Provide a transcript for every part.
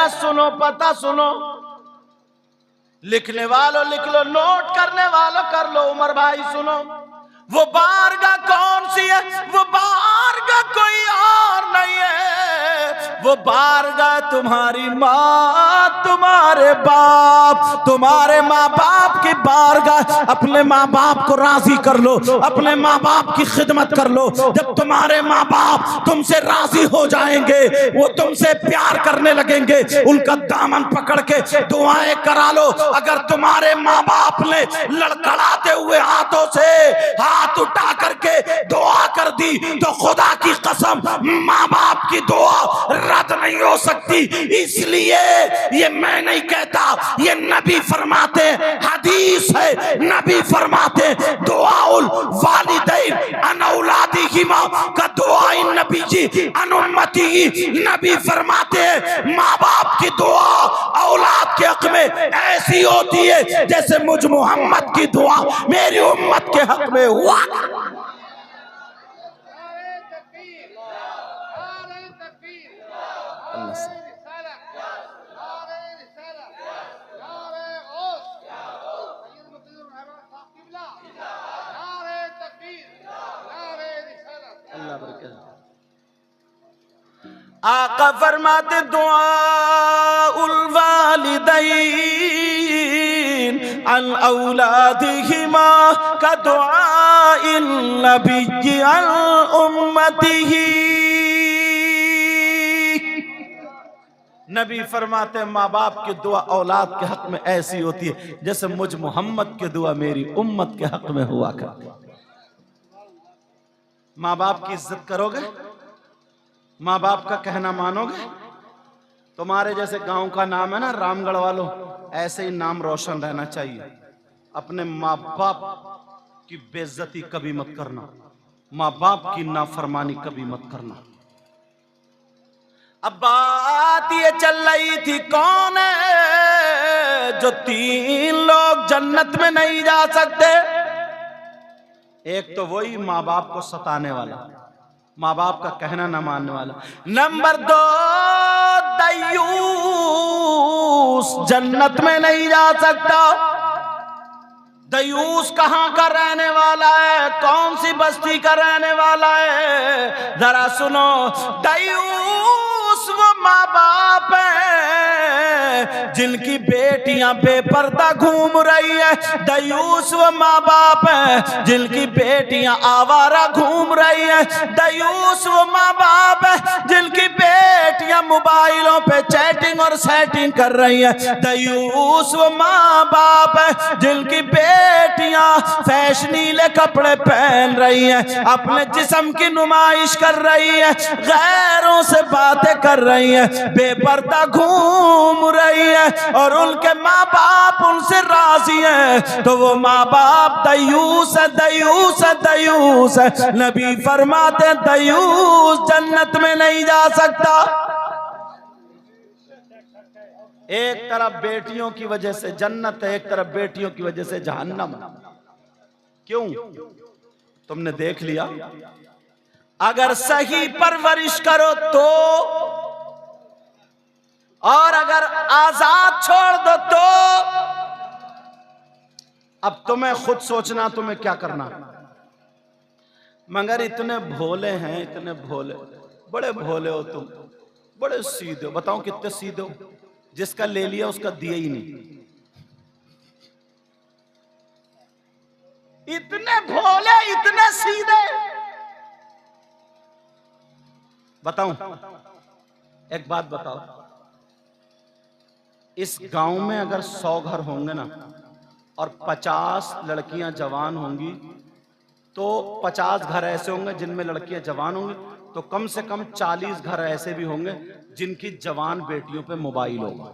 Address सुनो, पता सुनो, लिखने वालों लिख लो, नोट करने वालों कर लो। उमर भाई सुनो, वो बारगाह कौन सी है? वो बारगाह कोई और नहीं है, वो बारगाह तुम्हारी माँ, तुम्हारे बाप, तुम्हारे माँ बाप की बारगाह। अपने माँ बाप को राजी कर लो, अपने माँ बाप की खिदमत कर लो। जब तुम्हारे माँ बाप तुमसे राजी हो जाएंगे, वो तुमसे प्यार करने लगेंगे, उनका दामन पकड़ के दुआएं करा लो। अगर तुम्हारे माँ बाप ने लड़खड़ाते हुए हाथों से हाथ उठा करके दुआ कर दी तो खुदा की कसम माँ बाप की दुआ रद्द नहीं हो सकती। इसलिए ये मैं नहीं कहता, ये नबी फरमाते, हदीस है, नबी फरमाते दुआउल वालिदैन अन औलादिहिमा का दुआ नबी जी अन उम्मती। नबी फरमाते माँ बाप की दुआ औलाद के हक में ऐसी होती है जैसे मुझ मोहम्मद की दुआ मेरी उम्मत के हक में हुआ। आका फरमाते दुआउल वालिदैन अन औलादिहिमा का दुआइन नबी अन उम्मतिही। नबी फरमाते माँ बाप की दुआ औलाद के हक में ऐसी होती है जैसे मुझ मोहम्मद की दुआ मेरी उम्मत के हक में हुआ करती। माँ बाप की इज्जत करोगे, माँ बाप का कहना मानोगे, तुम्हारे जैसे गांव का नाम है ना रामगढ़ वालों, ऐसे ही नाम रोशन रहना चाहिए। अपने माँ बाप की बेइज्जती कभी मत करना, माँ बाप की नाफरमानी कभी मत करना। अब बात ये चल रही थी कौन है जो 3 लोग जन्नत में नहीं जा सकते। एक तो वही माँ बाप को सताने वाला, माँ बाप का कहना न मानने वाला। नंबर 2 दयूस जन्नत में नहीं जा सकता। दयूस कहां का रहने वाला है? कौन सी बस्ती का रहने वाला है? जरा सुनो, दयूस वो माँ बाप है जिनकी बेटियां बेपर्दा घूम रही है। दयूस वो माँ बाप है जिनकी बेटियां आवारा घूम रही है। दयूस वो माँ बाप है जिनकी बेटियां मोबाइलों पे चैटिंग और सेटिंग कर रही है। दयूस वो माँ बाप है जिनकी बेटियां फैशनीले कपड़े पहन रही हैं, अपने जिस्म की नुमाइश कर रही है, गैरों से बातें कर रही है, बेपर्दा घूम रही है और उनके माँ बाप उनसे राजी है। तो वो माँ बाप दयूस है, दयूस है, दयूस है। नबी फरमाते दयूस जन्नत में नहीं जा सकता। एक तरफ बेटियों की वजह से जन्नत है, एक तरफ बेटियों की वजह से जहन्नम। क्यों? तुमने देख लिया, अगर सही परवरिश करो तो, और अगर आजाद छोड़ दो तो। अब तुम्हें खुद सोचना तुम्हें क्या करना। मगर इतने भोले हैं, इतने भोले, बड़े भोले हो तुम, बड़े सीधे हो। बताओ कितने सीधे हो? जिसका ले लिया उसका दिया ही नहीं। इतने भोले, इतने सीधे। बताऊं एक बात बताओ, इस गांव में अगर 100 घर होंगे ना और 50 लड़कियां जवान होंगी तो 50 घर ऐसे होंगे जिनमें लड़कियां जवान होंगी, तो कम से कम 40 घर ऐसे भी होंगे जिनकी जवान बेटियों पे मोबाइल होगा।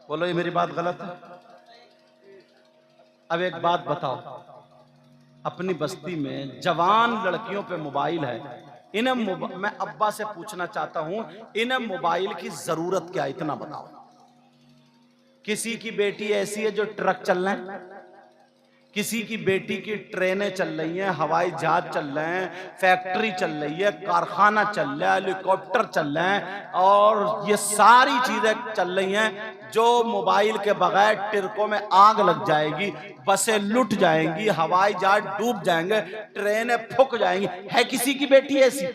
बोलो ये मेरी बात गलत है? अब एक बात बताओ, अपनी बस्ती में जवान लड़कियों पे मोबाइल है, इन्हें मैं अब्बा से पूछना चाहता हूं, इन्हें मोबाइल की जरूरत क्या? इतना बताओ। किसी की बेटी ऐसी है जो ट्रक चल रहे हैं, किसी की बेटी की ट्रेनें चल रही हैं, हवाई जहाज चल रहे हैं, फैक्ट्री चल रही है, कारखाना चल रहा है, हेलीकॉप्टर चल रहे हैं, और ये सारी चीजें चल रही हैं जो मोबाइल के बगैर टिरकों में आग लग जाएगी, बसें लुट जाएंगी, हवाई जहाज डूब जाएंगे, ट्रेनें फूक जाएंगी। है किसी की बेटी ऐसी?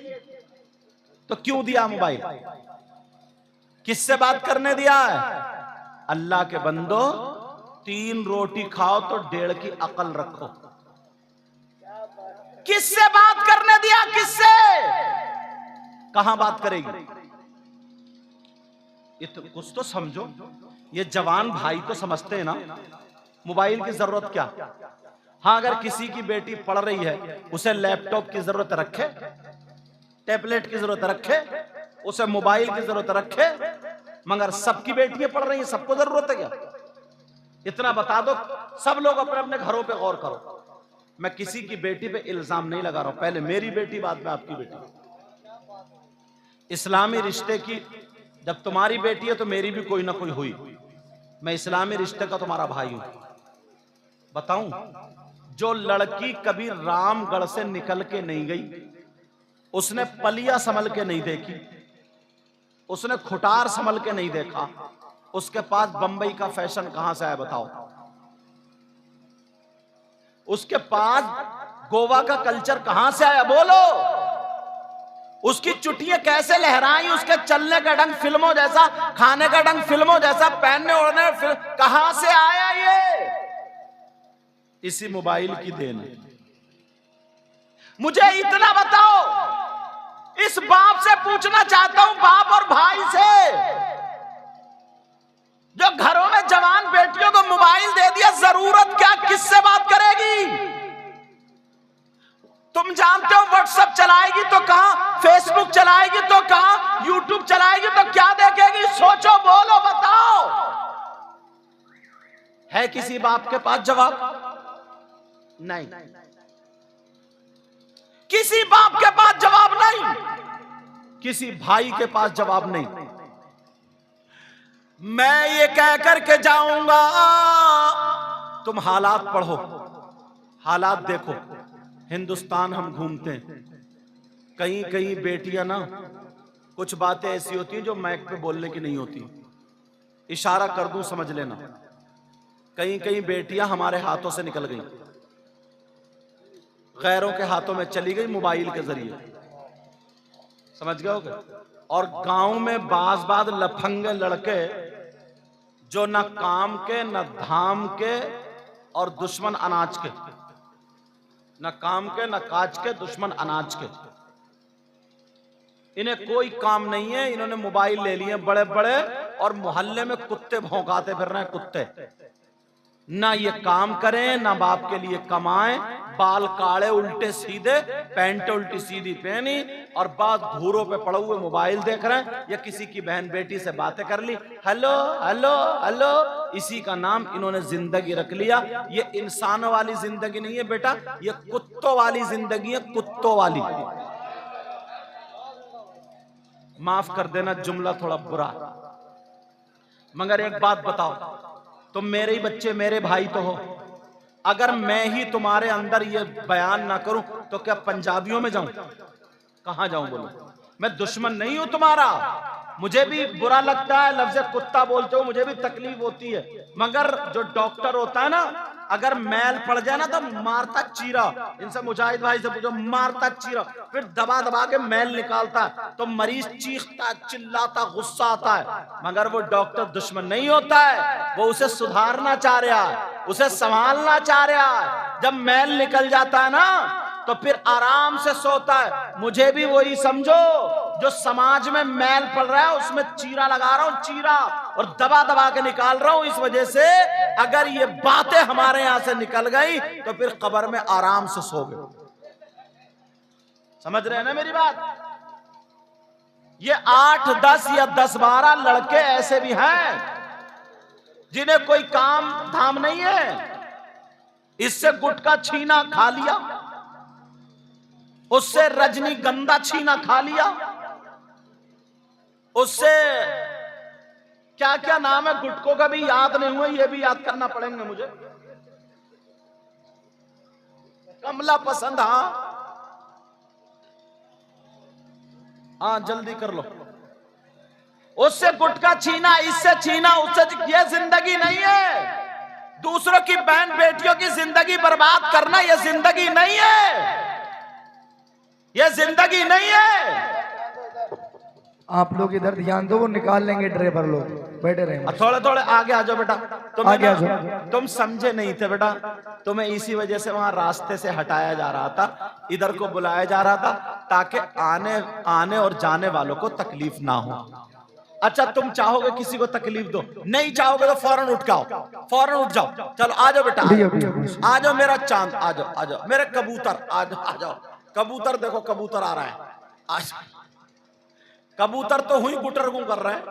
तो क्यों दिया मोबाइल? किससे बात करने दिया है? अल्लाह के बंदो, 3 रोटी खाओ तो 1.5 की अकल रखो। किससे बात करने दिया? किससे? कहां बात करेगी? ये तो कुछ तो समझो। ये जवान भाई तो समझते हैं ना मोबाइल की जरूरत क्या। हां, अगर किसी की बेटी पढ़ रही है, उसे लैपटॉप की जरूरत रखे, टैबलेट की जरूरत रखे, उसे मोबाइल की जरूरत रखे, मगर सबकी बेटियां पढ़ रही हैं, सबको जरूरत है क्या? इतना बता दो। सब लोग अपने अपने घरों पे गौर करो। मैं किसी की बेटी पे इल्जाम नहीं लगा रहा हूं, पहले मेरी बेटी, बाद में आपकी बेटी। इस्लामी रिश्ते की जब तुम्हारी बेटी है तो मेरी भी कोई ना कोई हुई। मैं इस्लामी रिश्ते का तुम्हारा भाई हूं। बताऊं, जो लड़की कभी रामगढ़ से निकल के नहीं गई, उसने पलिया संभल के नहीं देखी, उसने खुटार संभल के नहीं देखा, उसके पास बंबई का फैशन कहां से आया बताओ? उसके पास गोवा का कल्चर कहां से आया बोलो? उसकी चुटियां कैसे लहराई, उसके चलने का ढंग फिल्मों जैसा, खाने का ढंग फिल्मों जैसा, पहनने ओढ़ने कहां से आया ये? इसी मोबाइल की देन है। मुझे इतना बताओ, इस बाप से पूछना चाहता हूं, बाप और भाई से, जो घरों में जवान बेटियों को मोबाइल दे दिया, जरूरत क्या? किससे बात करेगी? तुम जानते हो व्हाट्सएप चलाएगी तो कहां, फेसबुक चलाएगी तो कहां, यूट्यूब चलाएगी तो क्या देखेगी? सोचो, बोलो, बताओ। है किसी बाप के पास जवाब? नहीं, किसी बाप के पास जवाब नहीं, किसी भाई के पास जवाब नहीं। मैं ये कह करके जाऊंगा, तुम हालात पढ़ो, हालात देखो। हिंदुस्तान हम घूमते हैं, कहीं कहीं बेटियां ना, कुछ बातें ऐसी होती हैं जो माइक पे बोलने की नहीं होती, इशारा कर दूं समझ लेना। कहीं कहीं बेटियां हमारे हाथों से निकल गई, गैरों के हाथों में चली गई मोबाइल के जरिए, समझ गए होगे। और गांव में बाज लफंगे लड़के जो न काम के न धाम के और दुश्मन अनाज के, न काम के न काज के, दुश्मन अनाज के, इन्हें कोई काम नहीं है। इन्होंने मोबाइल ले लिए बड़े बड़े और मोहल्ले में कुत्ते भौंकाते फिर रहे हैं, कुत्ते। ना ये काम करें, ना बाप के लिए कमाएं, बाल काले उल्टे सीधे, पैंट उल्टी सीधी पहनी, और बात घूरों पे पड़े हुए मोबाइल देख रहे हैं, या किसी की बहन बेटी से बातें कर ली, हेलो हेलो हेलो, इसी का नाम इन्होंने जिंदगी रख लिया। ये इंसानों वाली जिंदगी नहीं है बेटा, ये कुत्तों वाली जिंदगी है, कुत्तों वाली। माफ कर देना जुमला थोड़ा बुरा, मगर एक बात बताओ, तुम मेरे ही बच्चे, मेरे भाई तो हो। अगर मैं ही तुम्हारे अंदर ये बयान ना करूं तो क्या पंजाबियों में जाऊं? कहां जाऊं बोलो? मैं दुश्मन नहीं हूं तुम्हारा, मुझे भी बुरा लगता है, लफ्ज़ कुत्ता बोलते हो मुझे भी तकलीफ होती है, मगर जो डॉक्टर होता है ना, अगर मैल पड़ जाए ना तो मारता चीरा, इनसे मुजाहिद भाई से पूछो, मारता चीरा, फिर दबा दबा के मैल निकालता है, तो मरीज चीखता, चिल्लाता, गुस्सा आता है। मगर वो डॉक्टर दुश्मन नहीं होता है, वो उसे सुधारना चाह रहा है, उसे संभालना चाह रहा है। जब मैल निकल जाता है ना तो फिर आराम से सोता है। मुझे भी वही समझो, जो समाज में मैल पड़ रहा है उसमें चीरा लगा रहा हूं, चीरा, और दबा दबा के निकाल रहा हूं। इस वजह से अगर ये बातें हमारे यहां से निकल गई तो फिर कब्र में आराम से सो गए। समझ रहे हैं ना मेरी बात? ये 8, 10 या 10, 12 लड़के ऐसे भी हैं जिन्हें कोई काम धाम नहीं है। इससे गुटखा छीना खा लिया, उससे रजनीगंधा छीना खा लिया, उससे क्या क्या नाम है गुटकों का भी याद नहीं हुआ, ये भी याद करना पड़ेंगे मुझे। कमला पसंद? हाँ जल्दी कर लो। उससे गुटखा छीना, इससे छीना, उससे, ये जिंदगी नहीं है। दूसरों की बहन बेटियों की जिंदगी बर्बाद करना ये जिंदगी नहीं है, ये जिंदगी नहीं है। आप लोग इधर ध्यान दो, वो निकाल लेंगे ड्राइवर लोग, बैठे रहे। थोड़े थोड़े आगे आ जाओ बेटा। आगे आ जाओ। तुम समझे नहीं थे बेटा, तुम्हें इसी वजह से वहां रास्ते से हटाया जा रहा था, इधर को बुलाया जा रहा था ताकि आने और जाने वालों को तकलीफ ना हो। अच्छा तुम चाहोगे किसी को तकलीफ दो, नहीं चाहोगे तो फौरन उठ जाओ, फौरन उठ जाओ। चलो आ जाओ बेटा, आ जाओ मेरा चांद, आ जाओ, आ जाओ मेरे कबूतर, आ जाओ। कबूतर देखो, कबूतर आ रहा है, आज कबूतर तो हुई गुटरगू कर रहे हैं।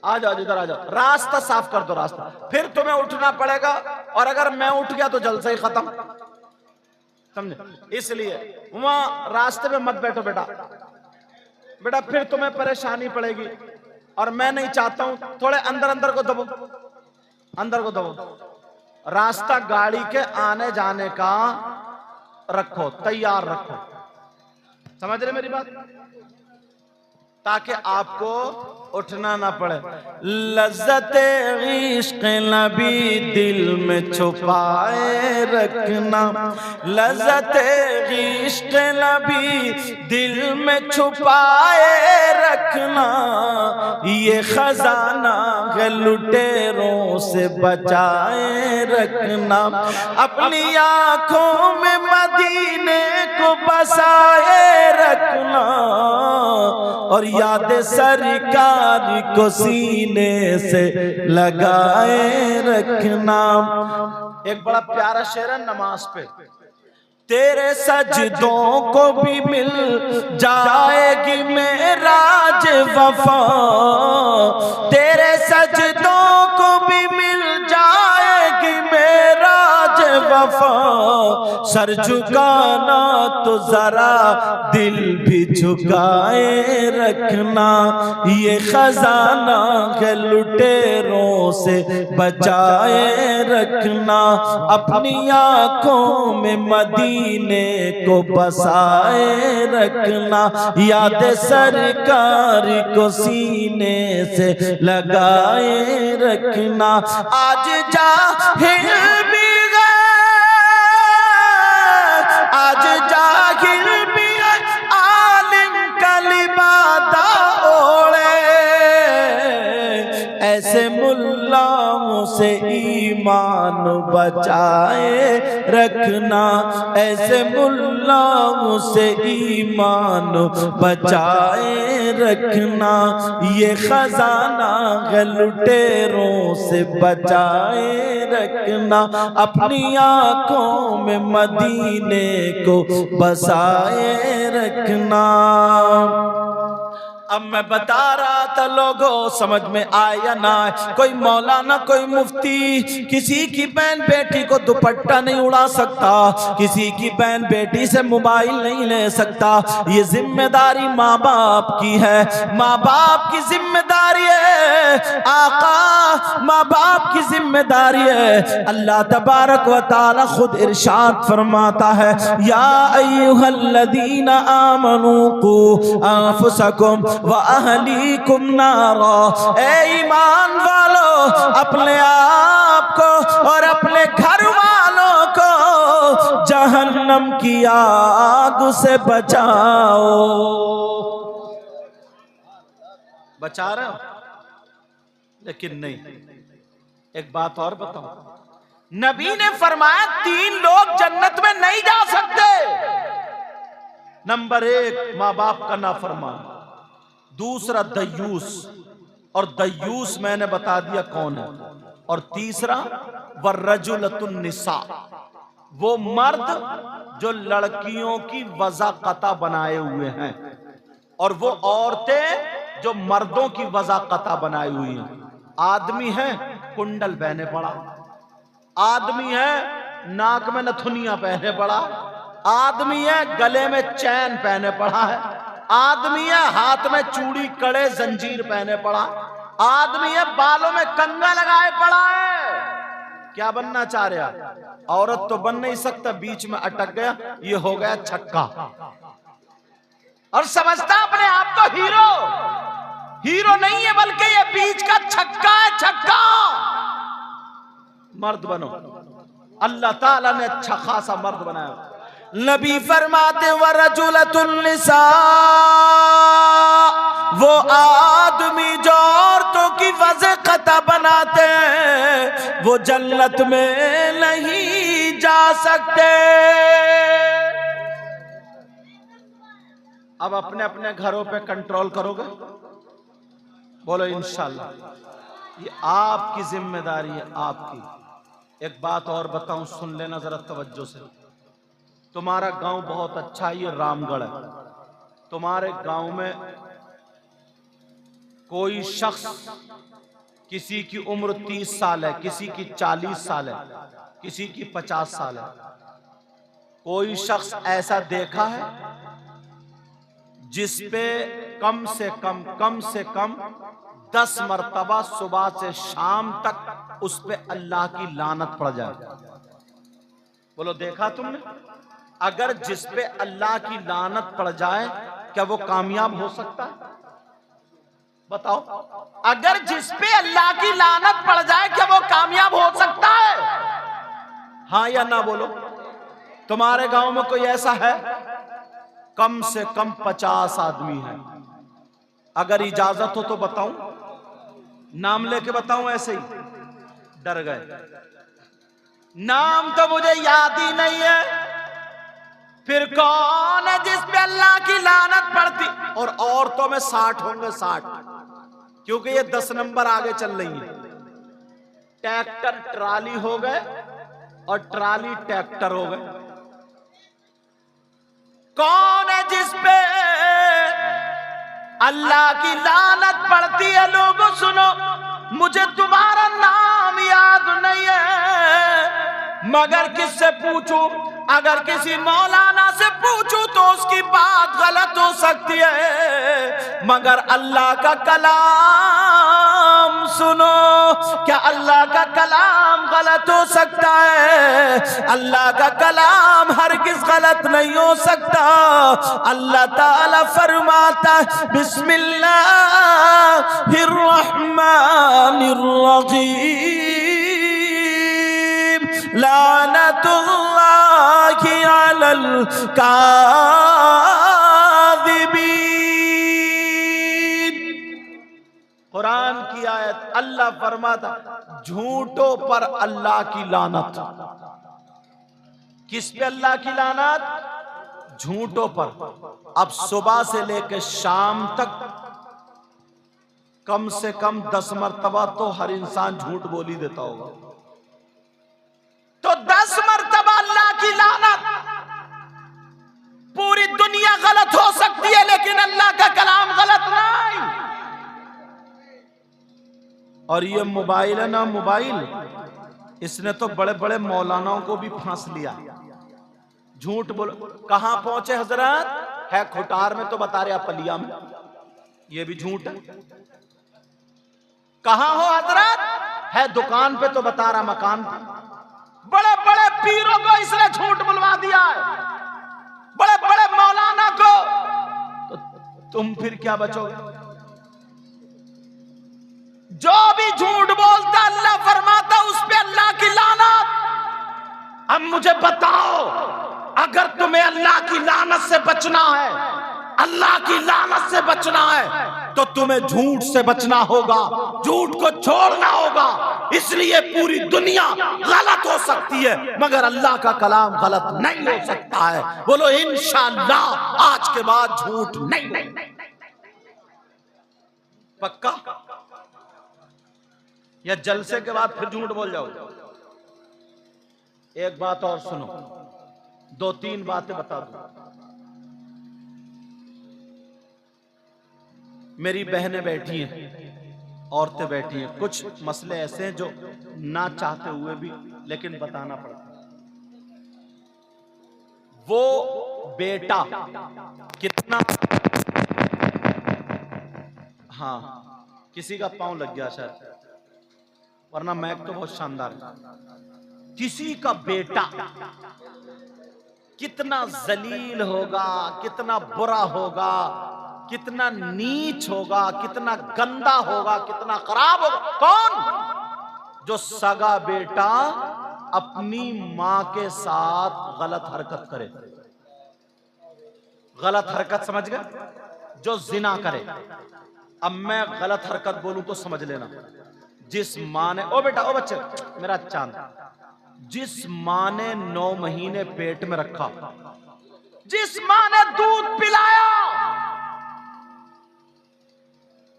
आ जाओ इधर, आ जाओ, रास्ता साफ कर दो रास्ता, फिर तुम्हें उठना पड़ेगा। और अगर मैं उठ गया तो जलसा ही खत्म, समझे? इसलिए वहां रास्ते में मत बैठो बेटा, बेटा फिर तुम्हें परेशानी पड़ेगी। और मैं नहीं चाहता हूं, थोड़े अंदर को दबो, अंदर को दबो। रास्ता गाड़ी के आने जाने का रखो, तैयार रखो, समझ रहे मेरी बात, ताकि आपको उठना ना पड़े। लज्जते इश्क नबी दिल में छुपाए रखना, लज्जते इश्क नबी दिल में छुपाए रखना, ये खजाना है लुटेरों से बचाए रखना, अपनी आंखों में मदीने को बसाए रखना, और याद सरकार को सीने से लगाए रखना। एक बड़ा प्यारा शेर है नमाज पे, तेरे सजदों को भी मिल जाएगी मेराज वफा, तेरे सजदों को भी मिल जाएगी मेराज वफा, सर झुकाना तो जरा दिल भी झुकाए रखना, ये खजाना है लुटेरों से बचाए रखना, अपनी आंखों में मदीने को बसाए रखना, याद सरकार को सीने से लगाए रखना। आज जाहिल भी आज जाहिल भी आलिम का लिबादा ओढ़े, ऐसे मुल्लाओं से ईमान बचाए रखना, ऐसे मुल्लाओं से ईमान बचाए रखना, ये खजाना है लुटेरों से बचाए रखना, अपनी आंखों में मदीने को बसाए रखना। अब मैं बता रहा था, लोगों समझ में आया ना? कोई मौलाना, कोई मुफ्ती किसी की बहन बेटी को दुपट्टा नहीं उड़ा सकता, किसी की बहन बेटी से मोबाइल नहीं ले सकता। ये जिम्मेदारी माँ बाप की है, माँ बाप की जिम्मेदारी है आका, माँ बाप की जिम्मेदारी है। अल्लाह तबारक व तआला खुद इरशाद फरमाता है, या अय्युहल्लज़ीना आमनू कू अनफुसकुम व अहलीकुम नारा, ए ईमान वालों अपने आप को और अपने घर वालों को जहन्नम की आग से बचाओ। बचा रहे हो? लेकिन नहीं। एक बात और बताओ, नबी ने फरमाया 3 लोग जन्नत में नहीं जा सकते। नंबर 1 माँ बाप का नाफरमान, दूसरा दयूस, और दयूस मैंने बता दिया कौन है, और तीसरा वर्रजुलतुन निसा, वो मर्द जो लड़कियों की वज़ाक़ता बनाए हुए हैं, और वो औरतें जो मर्दों की वज़ाक़ता बनाई हुई हैं। आदमी है कुंडल पहने पड़ा, आदमी है नाक में नथुनिया पहने पड़ा, आदमी है गले में चैन पहने पड़ा है, आदमी है हाथ में चूड़ी कड़े जंजीर पहने पड़ा, आदमी है बालों में कंगा लगाए पड़ा है। क्या बनना चाह रहा? औरत तो बन नहीं सकता, बीच में अटक गया, ये हो गया छक्का। और समझता अपने आप को हीरो। हीरो नहीं है, बल्कि ये बीच का छक्का है, छक्का। मर्द बनो, अल्लाह ताला ने अच्छा खासा मर्द बनाया। नबी फरमाते व रजुलतुन निसा, वो आदमी जो औरतों की वज़क़ता बनाते हैं वो जन्नत में नहीं जा सकते। अब अपने अपने घरों पे कंट्रोल करोगे? बोलो इंशाल्लाह। ये आपकी जिम्मेदारी है, आपकी। एक बात और बताऊं, सुन लेना जरा तवज्जो से। तुम्हारा गांव बहुत अच्छा है, ये रामगढ़ है। तुम्हारे गांव में कोई शख्स, किसी की उम्र 30 साल है, किसी की 40 साल है, किसी की 50 साल है, कोई शख्स ऐसा देखा है जिसपे कम से कम 10 मर्तबा सुबह से शाम तक उस पे अल्लाह की लानत पड़ जाए? बोलो देखा तुमने? अगर जिस पे अल्लाह की लानत पड़ जाए, क्या वो कामयाब हो सकता है? बताओ, अगर जिस पे अल्लाह की लानत पड़ जाए, क्या वो कामयाब हो सकता है? हाँ या ना बोलो। तुम्हारे गांव में कोई ऐसा है? कम से कम 50 आदमी है। अगर इजाजत हो तो बताऊं, नाम लेके बताऊं? ऐसे ही डर गए, नाम तो मुझे याद ही नहीं है। फिर कौन है जिस पे अल्लाह की लानत पड़ती? और औरतों में 60 होंगे, 60, क्योंकि ये 10 नंबर आगे चल रही है। ट्रैक्टर ट्राली हो गए और ट्राली ट्रैक्टर हो गए। कौन है जिस पे अल्लाह की लानत पड़ती है? लोगों सुनो, मुझे तुम्हारा नाम याद नहीं है, मगर किससे पूछूं? अगर किसी मौलाना से पूछूं तो उसकी बात गलत हो सकती है, मगर अल्लाह का कलाम सुनो, क्या अल्लाह का कलाम गलत हो सकता है? अल्लाह का कलाम हरगिज़ गलत नहीं हो सकता। अल्लाह ताला फरमाता है बिस्मिल्लाहिर्रहमानिर्रहीम, लानतुल्लाहि अलल काज़िबीन। कुरान की आयत, अल्लाह फरमाता झूठों पर अल्लाह की लानत। किस पे अल्लाह की लानत? झूठों पर। अब सुबह से लेकर शाम तक कम से कम 10 मर्तबा तो हर इंसान झूठ बोल ही देता होगा। तो 10 मर्तबा अल्लाह की लानत। पूरी दुनिया गलत हो सकती है, लेकिन अल्लाह का कलाम गलत नहीं। और ये मोबाइल है ना, मोबाइल, इसने तो बड़े बड़े मौलानाओं को भी फांस लिया। झूठ बोलो। कहां पहुंचे हजरत? है खुटार में तो बता रहे, पलिया में, ये भी झूठ है। कहां हो हजरत? है दुकान पे तो बता रहा, मकान पे। बड़े बड़े पीरों को इसने झूठ बुलवा दिया है, बड़े बड़े मौलाना को। तो तुम फिर क्या बचोगे? जो भी झूठ बोलता अल्लाह फरमाता उस पे अल्लाह की लानत। अब मुझे बताओ, अगर तुम्हें अल्लाह की लानत से बचना है, अल्लाह की लानत से बचना है, तो तुम्हें झूठ से बचना होगा, झूठ को छोड़ना होगा। इसलिए पूरी दुनिया गलत हो सकती है, मगर अल्लाह का कलाम गलत नहीं हो सकता है। बोलो इंशाअल्लाह आज के बाद झूठ नहीं। पक्का? या जलसे के बाद फिर झूठ बोल जाओ? एक बात और सुनो, 2-3 बातें बता दूं। मेरी बहनें बैठी हैं, औरतें बैठी हैं, कुछ मसले ऐसे हैं जो ना चाहते हुए भी लेकिन बताना पड़ता है। वो बेटा कितना, हाँ किसी का पांव लग गया शायद, वरना मैक तो बहुत शानदार है। किसी का बेटा कितना जलील होगा, कितना बुरा होगा, कितना नीच होगा, कितना गंदा होगा, कितना खराब होगा। कौन? जो सगा बेटा अपनी मां के साथ गलत हरकत करे। गलत हरकत समझ गए? जो जिना करे। अब मैं गलत हरकत बोलूं तो समझ लेना। जिस मां ने, ओ बेटा, ओ बच्चे, मेरा चांद, जिस मां ने 9 महीने पेट में रखा, जिस मां ने दूध पिलाया,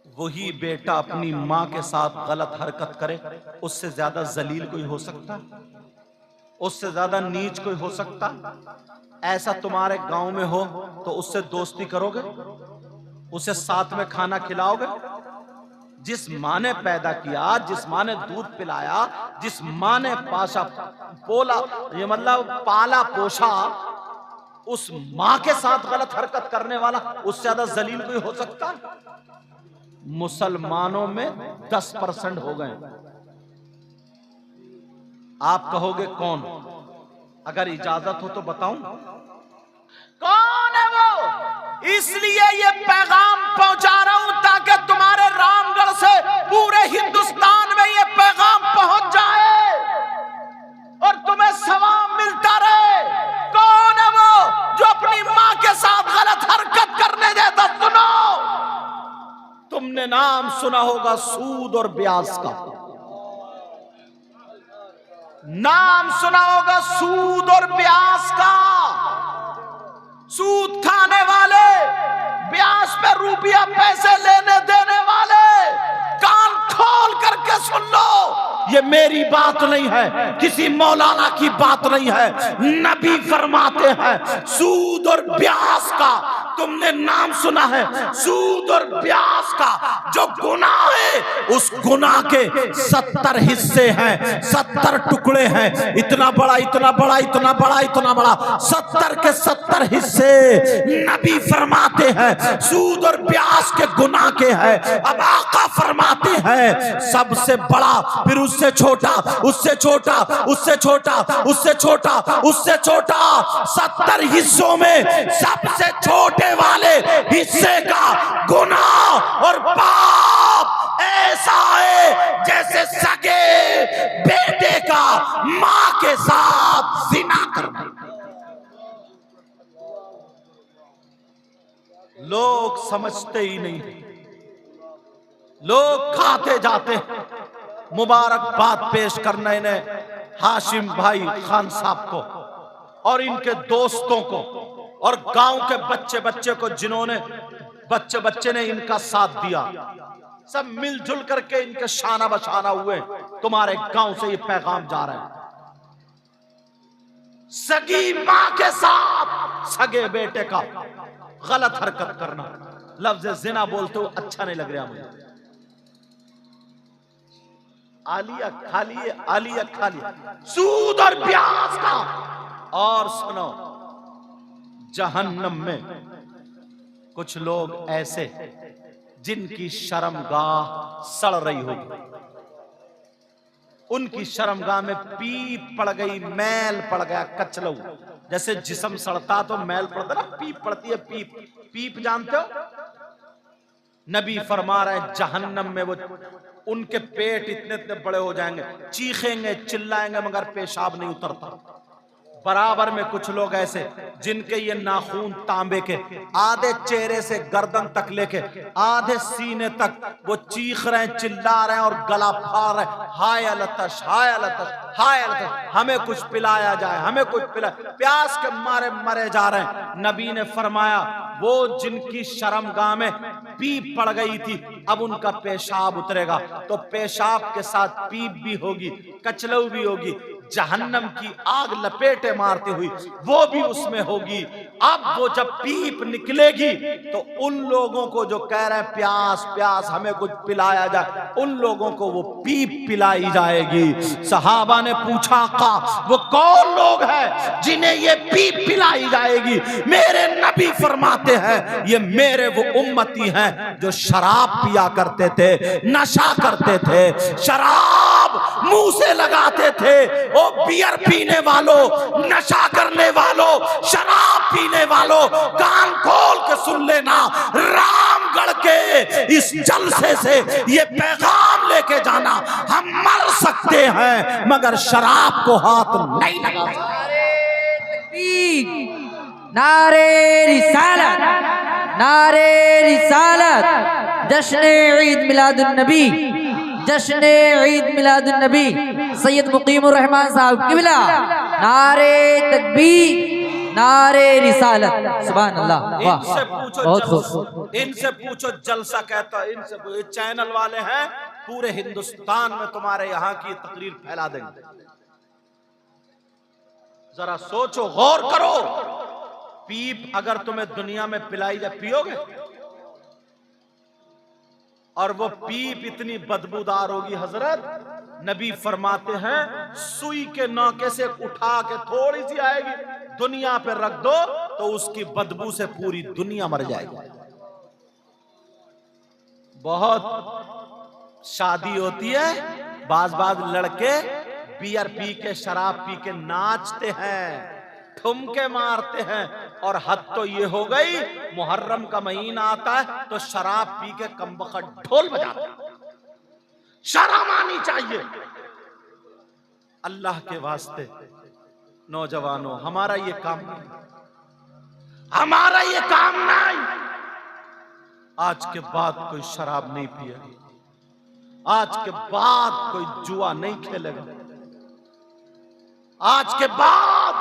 वही बेटा अपनी मां के साथ गलत हरकत करे, उससे ज्यादा जलील कोई हो सकता? उससे ज्यादा नीच कोई हो सकता? ऐसा तुम्हारे गांव में हो तो उससे दोस्ती करोगे? उसे साथ में खाना खिलाओगे? जिस मां ने पैदा किया, जिस मां ने दूध पिलाया, जिस मां ने पाशा पोला, ये मतलब पाला पोषा, उस मां के साथ गलत हरकत करने वाला उससे ज्यादा जलील कोई हो सकता? मुसलमानों में 10% हो गए। आप कहोगे कौन? अगर इजाजत हो तो बताऊं कौन है वो? इसलिए ये पैगाम पहुंचा रहा हूं ताकि तुम्हारे रामगढ़ से पूरे हिंदुस्तान में ये पैगाम पहुंच जाए और तुम्हें सवाब मिलता रहे। कौन है वो जो अपनी मां के साथ गलत हरकत करने देता? सुनो, तुमने नाम सुना होगा सूद और ब्याज का। नाम सुना होगा सूद और ब्याज का। सूद खाने वाले, ब्याज पे रुपया पैसे लेने देने वाले, कान खोल करके सुन लो, ये मेरी बात नहीं है, किसी मौलाना की बात नहीं है। नबी फरमाते हैं सूद और ब्याज का, तुमने नाम सुना है सूद और ब्याज का, जो गुनाह है उस गुनाह के 70 हिस्से हैं, 70 टुकड़े हैं। इतना बड़ा, इतना बड़ा, इतना बड़ा, इतना बड़ा, 70 के 70 हिस्से नबी फरमाते हैं सूद और ब्याज के गुनाह के हैं। अब आका फरमाते हैं सबसे बड़ा, फिर उससे छोटा, उससे छोटा, उससे छोटा, उससे छोटा, उससे छोटा, 70 हिस्सों में सबसे छोटे वाले हिस्से का गुनाह और पाप ऐसा है जैसे सगे बेटे का मां के साथ जिना करना। लोग समझते ही नहीं, लोग खाते जाते हैं। मुबारकबाद पेश करना इन्हें हाशिम भाई खान साहब को और इनके दोस्तों को और गांव के बच्चे बच्चे को, जिन्होंने बच्चे बच्चे ने इनका साथ दिया। सब मिलजुल करके इनके शाना बशाना हुए। तुम्हारे गांव से ये पैगाम जा रहा है, सगी मां के साथ सगे बेटे का गलत हरकत करना। लफ्ज जिना बोलते हुए अच्छा नहीं लग रहा मुझे। आलिया खा लिए, आलिया खा लिया, सूद और ब्याज का। और सुनो, जहन्नम में कुछ लोग ऐसे जिनकी शर्मगाह सड़ रही होगी, उनकी शर्मगाह में पीप पड़ गई, मैल पड़ गया, कचलऊ। जैसे जिस्म सड़ता तो मैल पड़ता ना, पीप पड़ती है। पीप, पीप जानते हो? नबी फरमा रहे हैं जहन्नम में वो, उनके पेट इतने इतने बड़े हो जाएंगे, चीखेंगे, चिल्लाएंगे, मगर पेशाब नहीं उतरता। बराबर में कुछ लोग ऐसे जिनके ये नाखून तांबे के, आधे चेहरे से गर्दन तक लेके आधे सीने तक वो चीख रहे हैं, चिल्ला रहे हैं और गला फाड़ रहे हैं, हाय अलतश, हाय अलतश, हाय अलतश, हमें कुछ पिलाया जाए, हमें कुछ पिला, प्यास के मारे मरे जा रहे हैं। नबी ने फरमाया वो जिनकी शर्मगाह में पीप पड़ गई थी, अब उनका पेशाब उतरेगा तो पेशाब के साथ पीप भी होगी, कचलऊ भी होगी। जहन्नम की आग लपेटे मारती हुई वो भी उसमें होगी। अब वो जब पीप निकलेगी तो उन लोगों को जो कह रहे हैं प्यास प्यास, हमें कुछ पिलाया जाए, उन लोगों को वो पीप पिलाई जाएगी। सहाबा ने पूछा का वो कौन लोग हैं जिन्हें ये पीप पिलाई जाएगी? मेरे नबी फरमाते हैं ये मेरे वो उम्मती हैं जो शराब पिया करते थे, नशा करते थे। शराब मुंह से लगाते थे। ओ बियर पीने वालों, नशा करने वालों, शराब पीने वालों, कान खोल के सुन लेना, रामगढ़ के इस जलसे से ये पैगाम लेके जाना, हम मर सकते हैं मगर शराब को हाथ नहीं लगा सकते। नारे रिसालत, नारे रिसालत, जश्न ईद मिलादुन नबी, जश्न ईद मिलादुन नबी सैयद मुकीमुर रहमान साहब किबला, नारे तकबीर, नारे रिसालत। सुभान अल्लाह। इनसे पूछो, इनसे पूछो जलसा कहता, इनसे पूछो, चैनल वाले हैं पूरे हिंदुस्तान में तुम्हारे यहाँ की तकरीर फैला देंगे। जरा सोचो, गौर करो, पीप अगर तुम्हें दुनिया में पिलाई जाए पियोगे? और वो पीप इतनी बदबूदार होगी हजरत, नबी फरमाते हैं सुई के नौके से उठा के थोड़ी सी आएगी, दुनिया पे रख दो तो उसकी बदबू से पूरी दुनिया मर जाएगी। बहुत शादी होती है, बाज बाज लड़के बियर पी के, शराब पी के नाचते हैं, ठुमके मारते हैं, और हद तो ये हो गई मुहर्रम का महीना आता है तो शराब पी के कमबख्त ढोल बजाते हैं। शर्म आनी चाहिए। अल्लाह के वास्ते नौजवानों, हमारा ये काम नहीं, हमारा ये काम नहीं। आज के बाद कोई शराब नहीं पिएगा, आज के बाद कोई जुआ नहीं खेलेगा, आज के बाद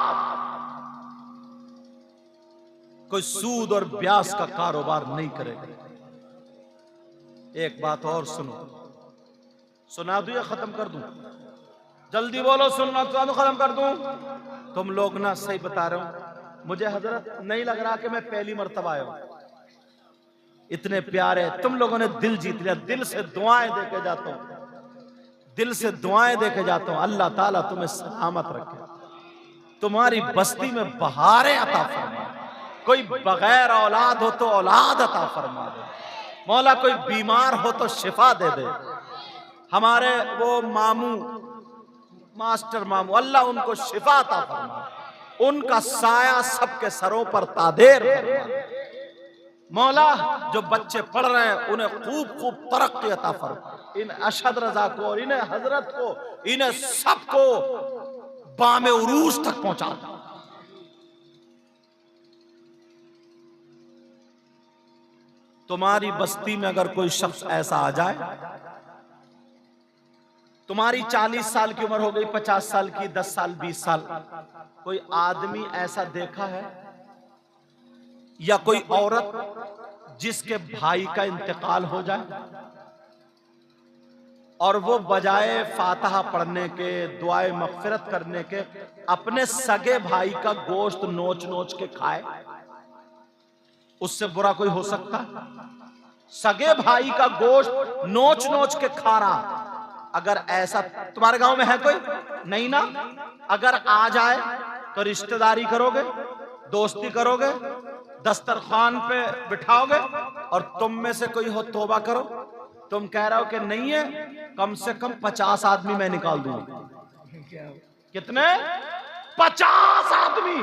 कोई सूद और ब्याज का कारोबार नहीं करेगा। एक बात और सुनो, सुना दूं या खत्म कर दूं? जल्दी बोलो, सुनना तो खत्म कर दूं? तुम लोग ना सही बता रहे हो, मुझे हजरत नहीं लग रहा कि मैं पहली मर्तबा आया हूं। इतने प्यारे तुम लोगों ने दिल जीत लिया, दिल से दुआएं देके जाता हूं, दिल से दुआएं देके जाता हूं। अल्लाह ताला तुम्हें सलामत रखे, तुम्हारी बस्ती में बहारें अता फरमाए, कोई बगैर औलाद हो तो औलाद अता फरमा दे मौला, कोई बीमार हो तो शिफा दे दे। हमारे वो मामू, मास्टर मामू, अल्लाह उनको शिफा अता फरमा, उनका साया सबके सरों पर तादेर फरमा। मौला जो बच्चे पढ़ रहे हैं उन्हें खूब खूब तरक्की अता फरमा, इन अशद रजा को और इन्हें हजरत को, इन्हें सबको बामे उरूज तक पहुंचा दे। तुम्हारी बस्ती में अगर कोई शख्स ऐसा आ जाए, तुम्हारी 40 साल की उम्र हो गई, 50 साल की, 10 साल, 20 साल, कोई आदमी ऐसा देखा है या कोई औरत जिसके भाई का इंतकाल हो जाए और वो बजाय फातिहा पढ़ने के, दुआए मगफिरत करने के, अपने सगे भाई का गोश्त नोच नोच के खाए? उससे बुरा कोई हो सकता? सगे भाई का गोश्त नोच नोच के खा रहा, अगर ऐसा तुम्हारे गांव में है कोई? नहीं ना? अगर आ जाए तो रिश्तेदारी करोगे, दोस्ती करोगे, दस्तरखान पे बिठाओगे, और तुम में से कोई हो तौबा करो, तुम कह रहे हो कि नहीं है, कम से कम 50 आदमी मैं निकाल दूंगा। कितने? 50 आदमी,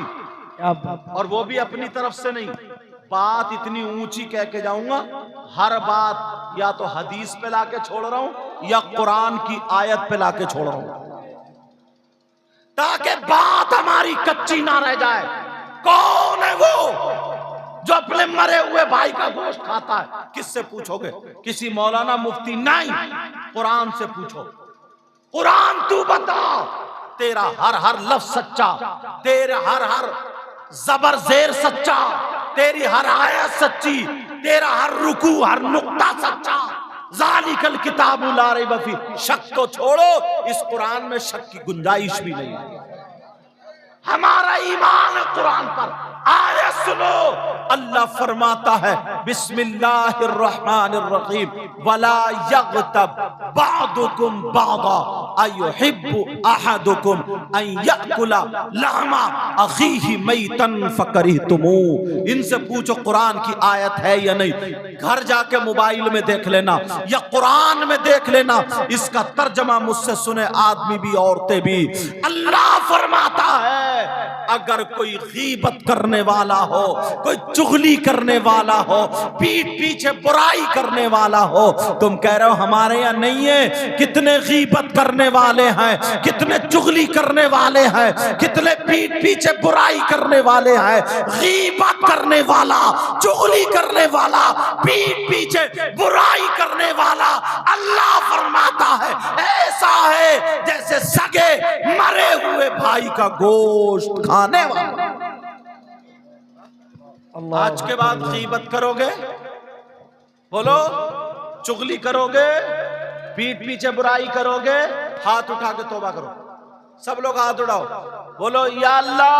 और वो भी अपनी तरफ से नहीं, बात इतनी ऊंची कह के जाऊंगा, हर बात या तो हदीस पे लाके छोड़ रहा हूं या कुरान की आयत पे लाके छोड़ रहा हूं, ताकि बात हमारी कच्ची ना रह जाए। कौन है वो जो अपने मरे हुए भाई का गोश्त खाता है? किससे पूछोगे? किसी मौलाना मुफ्ती नहीं, कुरान से पूछो। कुरान तू बता, तेरा हर हर लफ्ज सच्चा, तेरा हर हर जबर जेर सच्चा, तेरी हर आयत सच्ची, तेरा हर रुकू हर नुक्ता सच्चा। ज़ालिकल किताबु ला रैब फीह, शक तो छोड़ो, इस कुरान में शक की गुंजाइश भी नहीं है। हमारा ईमान है कुरान पर, आया सुनो, अल्लाह फरमाता है बिस्मिल्लाहिर्रहमानिर्रहीम, वला यग़तब बअदुकुम बअदा अयुहिब्बु अहदुकुम अन यअकुला लहमा अखीहि मैतन फकरिहतुमू। इनसे पूछो कुरान की आयत है या नहीं, घर जाके मोबाइल में देख लेना या कुरान में देख लेना, इसका तर्जमा मुझसे सुने आदमी भी औरतें भी। अल्लाह फरमाता है अगर कोई गीबत करने वाला हो, कोई चुगली करने वाला हो, पीठ पीछे बुराई करने वाला हो, तुम कह रहे हो हमारे यहाँ नहीं है, कितने गीबत करने वाले हैं, कितने चुगली करने वाले हैं, कितने पीठ पीछे बुराई करने वाले हैं। गीबत करने वाला, चुगली करने वाला, पीठ पीछे बुराई करने वाला, अल्लाह फरमाता है ऐसा है जैसे सगे मरे हुए भाई का गोश्त खाने वाला। आज के बाद गीबत करोगे, बोलो, चुगली करोगे, पीठ पीछे बुराई करोगे, हाथ उठा के तौबा करो। सब लोग हाथ उठाओ, बोलो या अल्लाह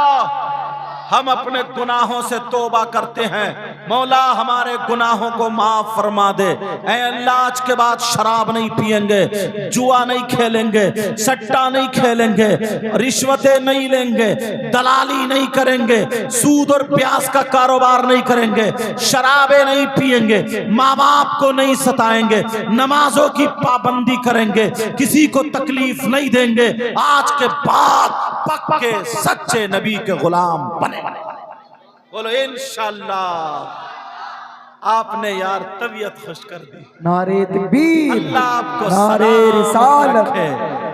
हम अपने गुनाहों से तौबा करते हैं, मौला हमारे गुनाहों को माफ फरमा दे। ऐ अल्लाह आज के बाद शराब नहीं पिएंगे, जुआ नहीं खेलेंगे, सट्टा नहीं खेलेंगे, रिश्वतें नहीं लेंगे, दलाली नहीं करेंगे, सूद और प्याज का कारोबार नहीं करेंगे, शराबें नहीं पिएंगे, माँ बाप को नहीं सताएंगे, नमाजों की पाबंदी करेंगे, किसी को तकलीफ नहीं देंगे। आज के बाद पक्के सच्चे नबी के गुलाम बने। बोलो इंशाअल्लाह। आपने यार तबीयत खुश कर दी। नारे तकबीर, अल्लाह आपको नारे रिसालत।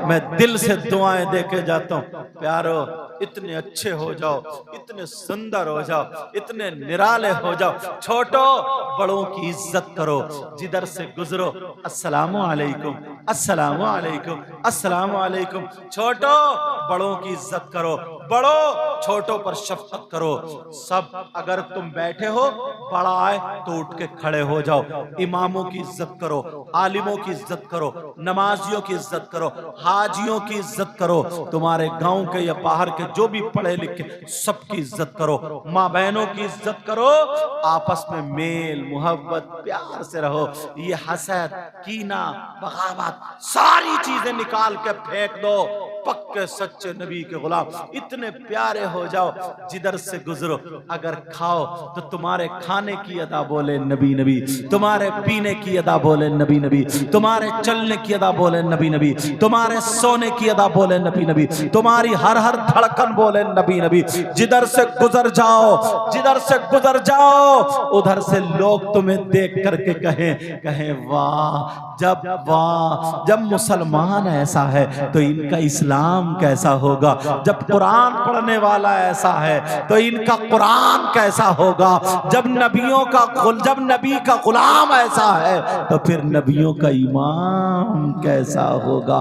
मैं दिल से दुआएं देके जाता हूँ, प्यारो इतने अच्छे हो जाओ, इतने सुंदर हो जाओ, इतने निराले हो जाओ। छोटो बड़ों की इज्जत करो, जिधर से गुजरो अस्सलामु अलैकुम, अस्सलामु अलैकुम, अस्सलामु अलैकुम। छोटो बड़ों की इज्जत करो, बड़ो छोटों पर शफकत करो। सब अगर तुम बैठे हो, बड़ा आए तो उठ के खड़े हो जाओ। इमामों की इज्जत करो, आलिमों की इज्जत करो, नमाजियों की इज्जत करो, हाजियों की इज्जत करो। तुम्हारे गांव के या बाहर के जो भी पढ़े लिखे सबकी इज्जत करो, माँ बहनों की इज्जत करो, आपस में मेल मोहब्बत प्यार से रहो। ये हसद, कीना, बगावत सारी चीजें निकाल के फेंक दो। पक्के सच्चे नबी के गुलाम इतने प्यारे हो जाओ, जिधर से गुजरो अगर खाओ तो तुम्हारे खाने की अदा बोले नबी नबी, तुम्हारे पीने की अदा बोले नबी नबी, तुम्हारे चलने की अदा बोले नबी नबी, तुम्हारे सोने की अदा बोले नबी नबी, तुम्हारी हर हर धड़कन बोले नबी नबी। जिधर से गुजर जाओ, जिधर से गुजर जाओ, उधर से लोग तुम्हें देख करके कहें वाह, जब मुसलमान ऐसा है तो इनका इस्लाम कैसा होगा, जब कुरान पढ़ने वाला ऐसा है तो इनका कुरान कैसा होगा, जब नबी का गुलाम ऐसा है तो फिर नबियों का इमाम कैसा होगा।